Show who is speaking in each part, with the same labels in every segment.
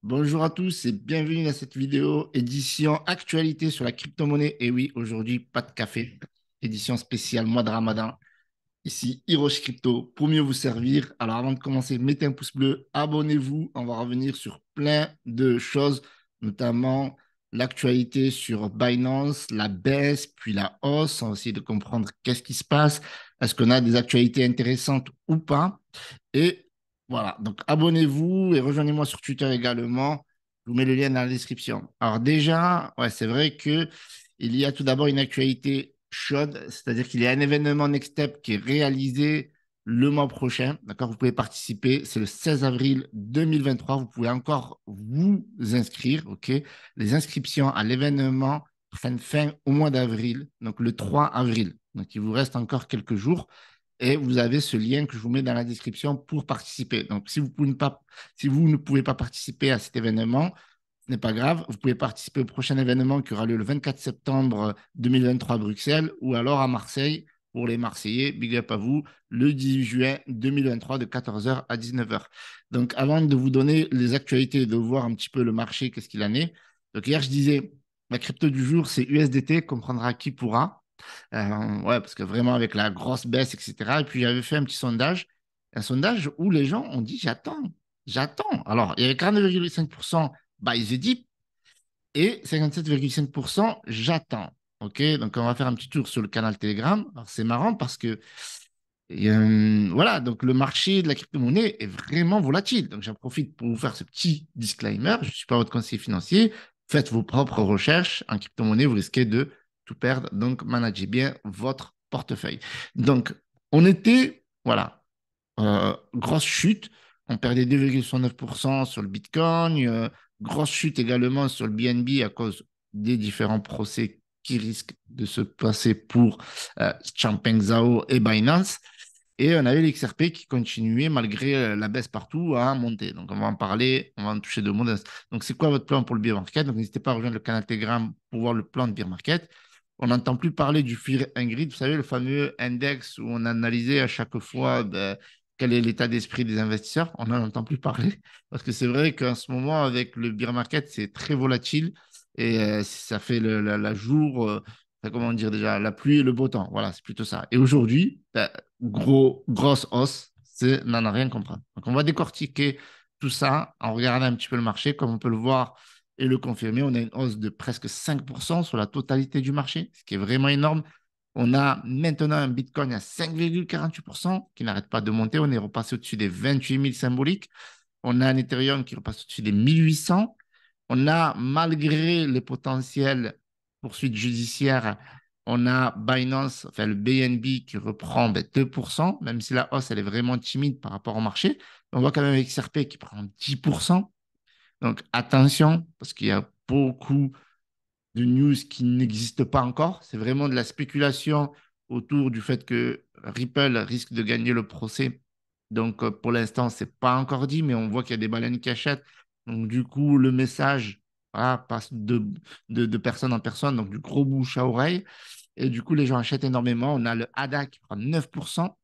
Speaker 1: Bonjour à tous et bienvenue dans cette vidéo édition actualité sur la crypto-monnaie. Et oui, aujourd'hui, pas de café, édition spéciale mois de Ramadan. Ici, Hiroshi Crypto pour mieux vous servir. Alors avant de commencer, mettez un pouce bleu, abonnez-vous. On va revenir sur plein de choses, notamment l'actualité sur Binance, la baisse, puis la hausse. On va essayer de comprendre qu'est-ce qui se passe. Est-ce qu'on a des actualités intéressantes ou pas? Et voilà, donc abonnez-vous et rejoignez-moi sur Twitter également. Je vous mets le lien dans la description. Alors déjà, ouais, c'est vrai que il y a tout d'abord une actualité chaude, c'est-à-dire qu'il y a un événement Next Step qui est réalisé le mois prochain. D'accord, vous pouvez participer. C'est le 16 avril 2023. Vous pouvez encore vous inscrire. OK, les inscriptions à l'événement prennent fin au mois d'avril, donc le 3 avril. Donc il vous reste encore quelques jours et vous avez ce lien que je vous mets dans la description pour participer. Donc, si vous ne pouvez pas participer à cet événement, ce n'est pas grave. Vous pouvez participer au prochain événement qui aura lieu le 24 septembre 2023 à Bruxelles ou alors à Marseille pour les Marseillais. Big up à vous, le 18 juin 2023 de 14h à 19h. Donc, avant de vous donner les actualités et de voir un petit peu le marché, qu'est-ce qu'il en est. Donc, hier, je disais, la crypto du jour, c'est USDT, comprendra qui pourra. Ouais, parce que vraiment, avec la grosse baisse, etc. Et puis, j'avais fait un sondage où les gens ont dit, j'attends. Alors, il y avait 49,5% buy the dip et 57,5% j'attends. OK, donc on va faire un petit tour sur le canal Telegram. Alors, c'est marrant parce que, voilà, donc le marché de la crypto-monnaie est vraiment volatile. Donc, j'en profite pour vous faire ce petit disclaimer. Je ne suis pas votre conseiller financier. Faites vos propres recherches. En crypto-monnaie, vous risquez de tout perdre. Donc, managez bien votre portefeuille. Donc, on était, voilà, grosse chute. On perdait 2,69% sur le Bitcoin. Grosse chute également sur le BNB à cause des différents procès qui risquent de se passer pour Changpeng Zhao et Binance. Et on avait l'XRP qui continuait, malgré la baisse partout, à monter. Donc, on va en parler, on va en toucher deux mots. Donc, c'est quoi votre plan pour le bear market? Donc, n'hésitez pas à rejoindre le canal Telegram pour voir le plan de bear market. On n'entend plus parler du Fear and Greed, vous savez, le fameux index où on analysait à chaque fois quel est l'état d'esprit des investisseurs. On n'en entend plus parler parce que c'est vrai qu'en ce moment, avec le bear market, c'est très volatile et ça fait la jour, comment dire déjà, la pluie et le beau temps. Voilà, c'est plutôt ça. Et aujourd'hui, grosse hausse, c'est n'en a rien comprendre. Donc, on va décortiquer tout ça en regardant un petit peu le marché, comme on peut le voir et le confirmer. On a une hausse de presque 5% sur la totalité du marché, ce qui est vraiment énorme. On a maintenant un Bitcoin à 5,48% qui n'arrête pas de monter. On est repassé au-dessus des 28 000 symboliques. On a un Ethereum qui repasse au-dessus des 1800. On a, malgré les potentielles poursuites judiciaires, on a Binance, enfin le BNB qui reprend 2%, même si la hausse elle est vraiment timide par rapport au marché. On voit quand même XRP qui prend 10%. Donc attention, parce qu'il y a beaucoup de news qui n'existent pas encore. C'est vraiment de la spéculation autour du fait que Ripple risque de gagner le procès. Donc pour l'instant, ce n'est pas encore dit, mais on voit qu'il y a des baleines qui achètent. Donc du coup, le message voilà, passe de personne en personne, donc du gros bouche à oreille. Et du coup, les gens achètent énormément. On a le ADA qui prend 9%,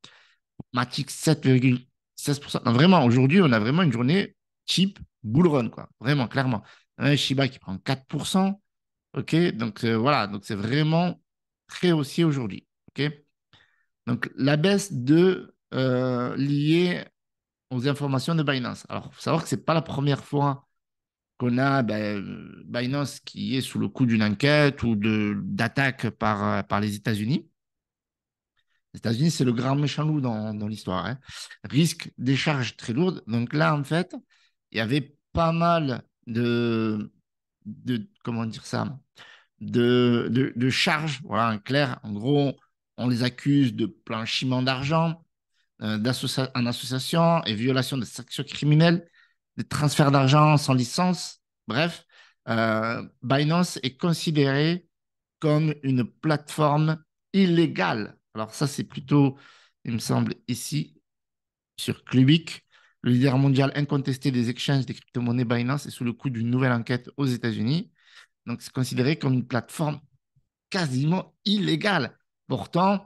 Speaker 1: Matic 7,16%. Donc vraiment, aujourd'hui, on a vraiment une journée cheap, bull run, quoi. Vraiment, clairement. Un Shiba qui prend 4%. OK, donc voilà, donc c'est vraiment très haussier aujourd'hui. OK, donc la baisse liée aux informations de Binance. Alors, il faut savoir que ce n'est pas la première fois qu'on a Binance qui est sous le coup d'une enquête ou d'attaque par les États-Unis. Les États-Unis, c'est le grand méchant loup dans l'histoire, hein. Risque des charges très lourdes. Donc là, en fait, il y avait pas mal comment dire ça, de charges. Voilà, en clair, en gros, on les accuse de blanchiment d'argent, en association et violation de sanctions criminelles, de transfert d'argent sans licence. Bref, Binance est considéré comme une plateforme illégale. Alors ça, c'est plutôt, il me semble, ici, sur Clubic. Le leader mondial incontesté des exchanges des crypto-monnaies Binance est sous le coup d'une nouvelle enquête aux États-Unis. Donc, c'est considéré comme une plateforme quasiment illégale. Pourtant,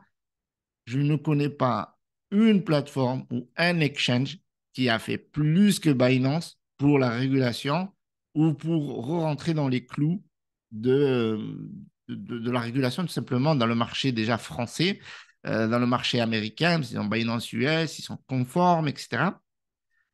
Speaker 1: je ne connais pas une plateforme ou un exchange qui a fait plus que Binance pour la régulation ou pour re-rentrer dans les clous de, de la régulation, tout simplement, dans le marché déjà français, dans le marché américain, ils ont Binance US, ils sont conformes, etc.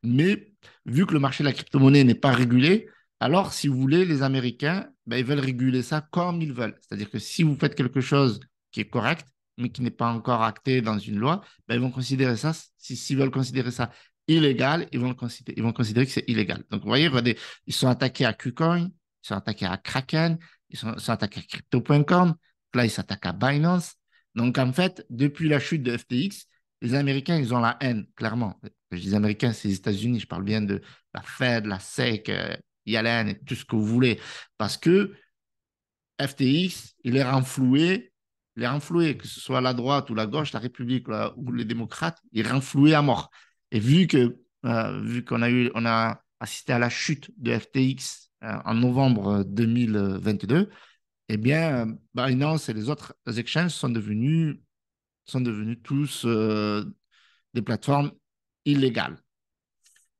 Speaker 1: Mais vu que le marché de la crypto-monnaie n'est pas régulé, alors si vous voulez, les Américains, ben, ils veulent réguler ça comme ils veulent. C'est-à-dire que si vous faites quelque chose qui est correct, mais qui n'est pas encore acté dans une loi, ben, ils vont considérer ça, s'ils veulent considérer ça illégal, ils vont considérer que c'est illégal. Donc, vous voyez, regardez, ils sont attaqués à KuCoin, ils sont attaqués à Kraken, sont attaqués à Crypto.com, là, ils s'attaquent à Binance. Donc, en fait, depuis la chute de FTX, les Américains, ils ont la haine, clairement. Quand je dis Américains, c'est les États-Unis. Je parle bien de la Fed, la SEC, Yellen et tout ce que vous voulez. Parce que FTX, il est renfloué, que ce soit la droite ou la gauche, la République ou les démocrates, il est renfloué à mort. Et vu qu'on on a assisté à la chute de FTX en novembre 2022, eh bien, Binance et les autres exchanges sont devenus tous des plateformes illégales.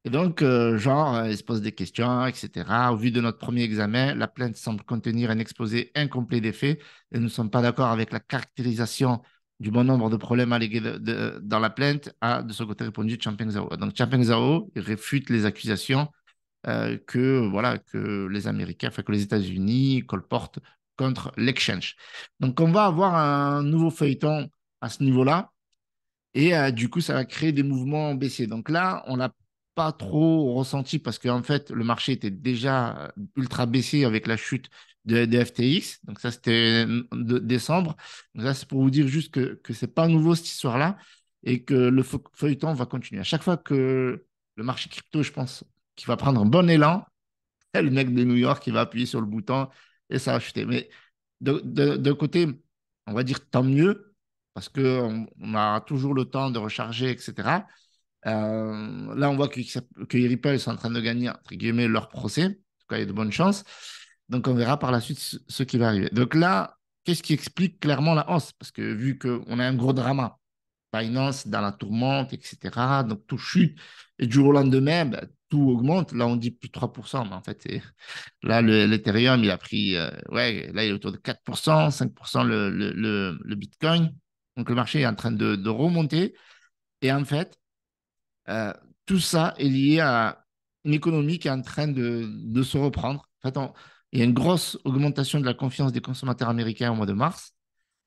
Speaker 1: Et donc, ils se posent des questions, etc. Au vu de notre premier examen, la plainte semble contenir un exposé incomplet des faits et nous ne sommes pas d'accord avec la caractérisation du bon nombre de problèmes allégués dans la plainte, a de son côté répondu Champagne Zero. Donc, Champagne Zero il réfute les accusations que les Américains, enfin que les États-Unis colportent contre l'exchange. Donc, on va avoir un nouveau feuilleton à ce niveau-là. Et du coup, ça va créer des mouvements baissiers. Donc là, on n'a pas trop ressenti parce qu'en fait, le marché était déjà ultra baissier avec la chute de FTX. Donc ça, c'était de décembre. Donc là, c'est pour vous dire juste que ce n'est pas nouveau cette histoire-là et que le feuilleton va continuer. À chaque fois que le marché crypto, je pense, qu'il va prendre un bon élan, le mec de New York, il va appuyer sur le bouton et ça va chuter. Mais d'un côté, on va dire tant mieux, parce qu'on a toujours le temps de recharger, etc. Là, on voit que les Ripple sont en train de gagner, entre guillemets, leur procès. En tout cas, il y a de bonnes chances. Donc, on verra par la suite ce qui va arriver. Donc là, qu'est-ce qui explique clairement la hausse? Parce que vu qu'on a un gros drama, Binance dans la tourmente, etc., donc tout chute. Et du jour au lendemain, ben, tout augmente. Là, on dit plus de 3%, mais en fait, là, l'Ethereum, il a pris, ouais, là, il est autour de 4%, 5% le Bitcoin. Donc, le marché est en train de remonter. Et en fait, euh, tout ça est lié à une économie qui est en train de se reprendre. En fait, il y a une grosse augmentation de la confiance des consommateurs américains au mois de mars.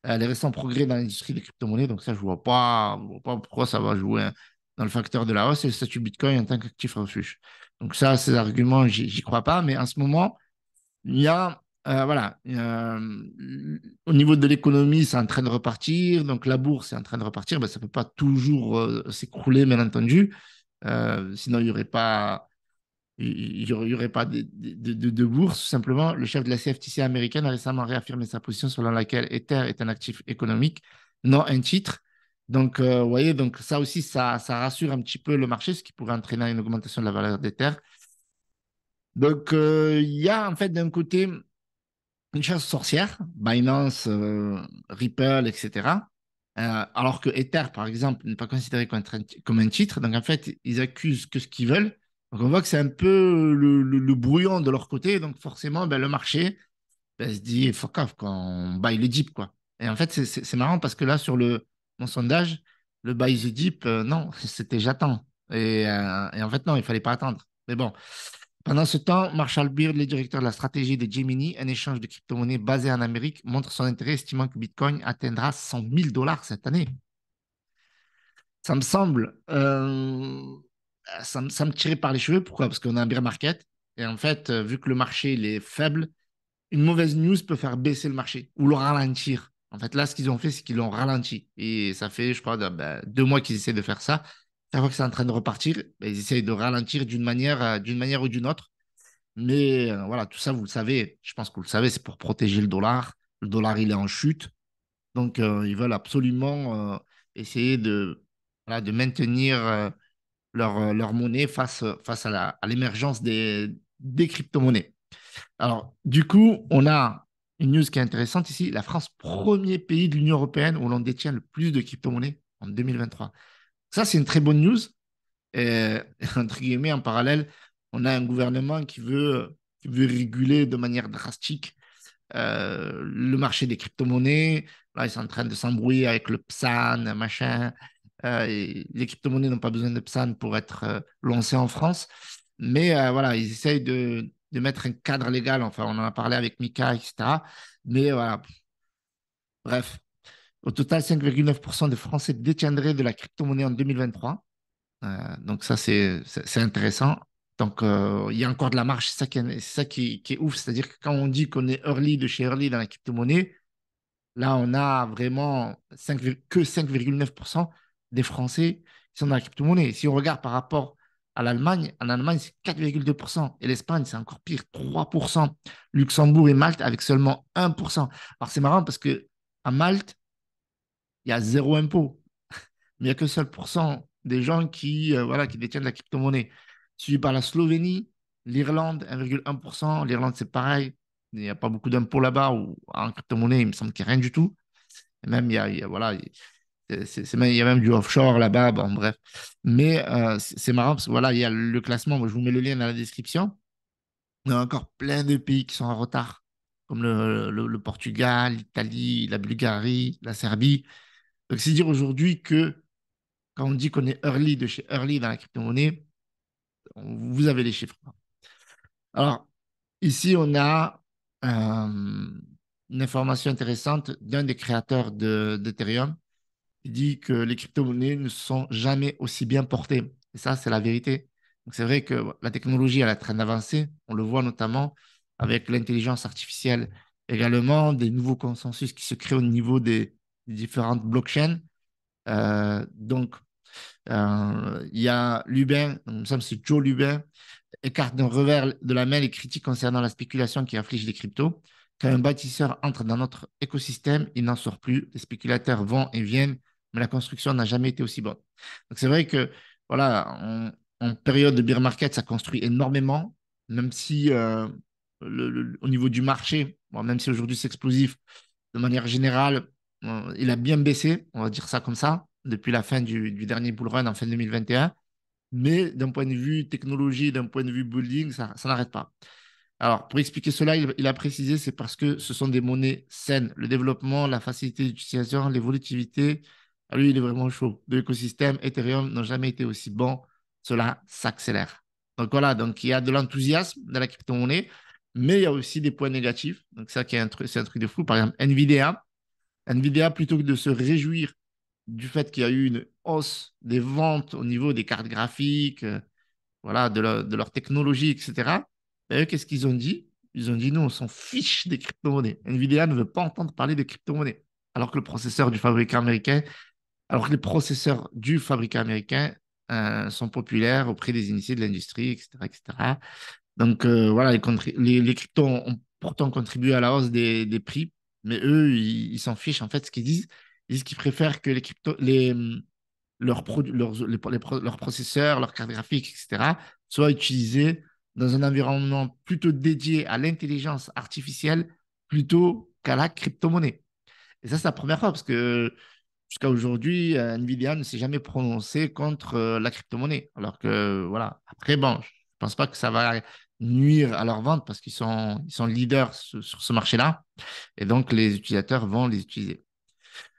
Speaker 1: Les récents progrès dans l'industrie des crypto-monnaies, donc ça, je vois pas pourquoi ça va jouer dans le facteur de la hausse et le statut Bitcoin en tant qu'actif refuge. Donc ça, ces arguments, j'y crois pas, mais en ce moment, il y a, voilà, au niveau de l'économie, c'est en train de repartir, donc la bourse est en train de repartir, ben, ça ne peut pas toujours s'écrouler, bien entendu. Sinon il n'y aurait pas, il y aurait pas de bourse. Tout simplement, le chef de la CFTC américaine a récemment réaffirmé sa position selon laquelle Ether est un actif économique, non un titre. Donc, vous voyez, donc ça aussi, ça rassure un petit peu le marché, ce qui pourrait entraîner une augmentation de la valeur d'Ether. Donc, il y a en fait d'un côté une chasse sorcière, Binance, Ripple, etc. Alors que Ether, par exemple, n'est pas considéré comme un titre. Donc, en fait, ils accusent que ce qu'ils veulent. Donc, on voit que c'est un peu le brouillon de leur côté. Donc, forcément, ben, le marché se dit fuck off, quoi, on buy le dip, quoi. Et en fait, c'est marrant parce que là, sur mon sondage, le buy the dip, non, c'était j'attends. Et en fait, non, il fallait pas attendre. Mais bon, pendant ce temps, Marshall Beard, le directeur de la stratégie de Gemini, un échange de crypto-monnaies basé en Amérique, montre son intérêt, estimant que Bitcoin atteindra 100 000 dollars cette année. Ça me semble, ça me tirait par les cheveux. Pourquoi? Parce qu'on a un bear market. Et en fait, vu que le marché il est faible, une mauvaise news peut faire baisser le marché ou le ralentir. En fait, là, ce qu'ils ont fait, c'est qu'ils l'ont ralenti. Et ça fait, je crois, 2 mois qu'ils essaient de faire ça. Chaque fois que c'est en train de repartir, ben, ils essayent de ralentir d'une manière ou d'une autre. Mais voilà, tout ça, vous le savez, je pense que vous le savez, c'est pour protéger le dollar. Le dollar, il est en chute. Donc, ils veulent absolument essayer voilà, de maintenir leur monnaie face à l'émergence des crypto-monnaies. Alors, du coup, on a une news qui est intéressante ici. La France, premier pays de l'Union européenne où l'on détient le plus de crypto-monnaies en 2023. Ça, c'est une très bonne news. Et, entre guillemets, en parallèle, on a un gouvernement qui veut qui veut réguler de manière drastique le marché des crypto-monnaies. Là, ils sont en train de s'embrouiller avec le PSAN, machin. Et les crypto-monnaies n'ont pas besoin de PSAN pour être lancées en France. Mais voilà, ils essayent de mettre un cadre légal. Enfin, on en a parlé avec Mika, etc. Mais voilà, bref. Au total, 5,9% des Français détiendraient de la crypto-monnaie en 2023. Donc ça, c'est intéressant. Donc, il y a encore de la marge. C'est ça qui est ouf. C'est-à-dire que quand on dit qu'on est early de chez early dans la crypto-monnaie, là, on a vraiment que 5,9% des Français qui sont dans la crypto-monnaie. Si on regarde par rapport à l'Allemagne, en Allemagne, c'est 4,2%. Et l'Espagne, c'est encore pire, 3%. Luxembourg et Malte avec seulement 1%. Alors, c'est marrant parce que à Malte, il y a zéro impôt. Mais il n'y a que seul pourcent des gens voilà, qui détiennent la crypto-monnaie. Suivi par la Slovénie, l'Irlande, 1,1%. L'Irlande, c'est pareil. Il n'y a pas beaucoup d'impôts là-bas ou en crypto-monnaie, il me semble qu'il n'y a rien du tout. Et même, voilà, il y a même du offshore là-bas. Bon, bref. Mais c'est marrant parce que voilà, il y a le classement. Moi, je vous mets le lien dans la description. Il y a encore plein de pays qui sont en retard, comme le Portugal, l'Italie, la Bulgarie, la Serbie. Donc, c'est dire aujourd'hui que quand on dit qu'on est early de chez early dans la crypto-monnaie, vous avez les chiffres. Alors, ici, on a une information intéressante d'un des créateurs d'Ethereum qui dit que les crypto-monnaies ne sont jamais aussi bien portées. Et ça, c'est la vérité. Donc, c'est vrai que la technologie, elle est en train d'avancer. On le voit notamment avec l'intelligence artificielle, également des nouveaux consensus qui se créent au niveau des différentes blockchains. Donc, il y a Lubin, il me semble que c'est Joe Lubin, écarte d'un revers de la main les critiques concernant la spéculation qui afflige les cryptos. Quand un bâtisseur entre dans notre écosystème, il n'en sort plus. Les spéculateurs vont et viennent, mais la construction n'a jamais été aussi bonne. Donc c'est vrai que voilà, en période de bear market, ça construit énormément, même si au niveau du marché, bon, même si aujourd'hui c'est explosif, de manière générale, il a bien baissé, on va dire ça comme ça, depuis la fin du dernier bull run en fin 2021. Mais d'un point de vue technologie, d'un point de vue building, ça n'arrête pas. Alors, pour expliquer cela, il a précisé, c'est parce que ce sont des monnaies saines. Le développement, la facilité d'utilisation, l'évolutivité, lui, il est vraiment chaud. De l'écosystème, Ethereum n'ont jamais été aussi bons. Cela s'accélère. Donc voilà, donc il y a de l'enthousiasme dans la crypto-monnaie, mais il y a aussi des points négatifs. Donc ça, c'est un truc de fou. Par exemple, Nvidia, plutôt que de se réjouir du fait qu'il y a eu une hausse des ventes au niveau des cartes graphiques, voilà, de leur technologie, etc. Et eux, qu'est-ce qu'ils ont dit? Ils ont dit, nous, on s'en fiche des crypto-monnaies. Nvidia ne veut pas entendre parler de crypto-monnaies. Alors que le processeur du fabricant américain, alors que les processeurs du fabricant américain sont populaires auprès des initiés de l'industrie, etc., etc. Donc voilà, les cryptos ont pourtant contribué à la hausse des prix, mais eux, ils s'en fichent. En fait, ce qu'ils disent, ils disent qu'ils préfèrent que les cryptos, leurs processeurs, leurs cartes graphiques, etc., soient utilisés dans un environnement plutôt dédié à l'intelligence artificielle plutôt qu'à la crypto-monnaie. Et ça, c'est la première fois parce que jusqu'à aujourd'hui, Nvidia ne s'est jamais prononcé contre la crypto-monnaie. Alors que, voilà, après, bon, je ne pense pas que ça va nuire à leur vente parce ils sont leaders sur ce marché-là. Et donc, les utilisateurs vont les utiliser.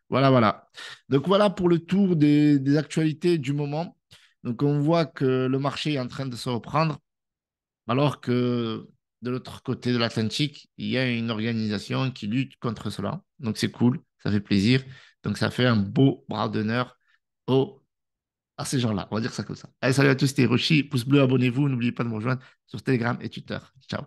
Speaker 1: Voilà, voilà. Donc voilà pour le tour des actualités du moment. Donc on voit que le marché est en train de se reprendre, alors que de l'autre côté de l'Atlantique, il y a une organisation qui lutte contre cela. Donc c'est cool, ça fait plaisir. Donc ça fait un beau bras d'honneur à ces gens-là. On va dire ça comme ça. Allez, salut à tous, c'était Hiroshi. Pouce bleu, abonnez-vous. N'oubliez pas de me rejoindre sur Telegram et Twitter. Ciao.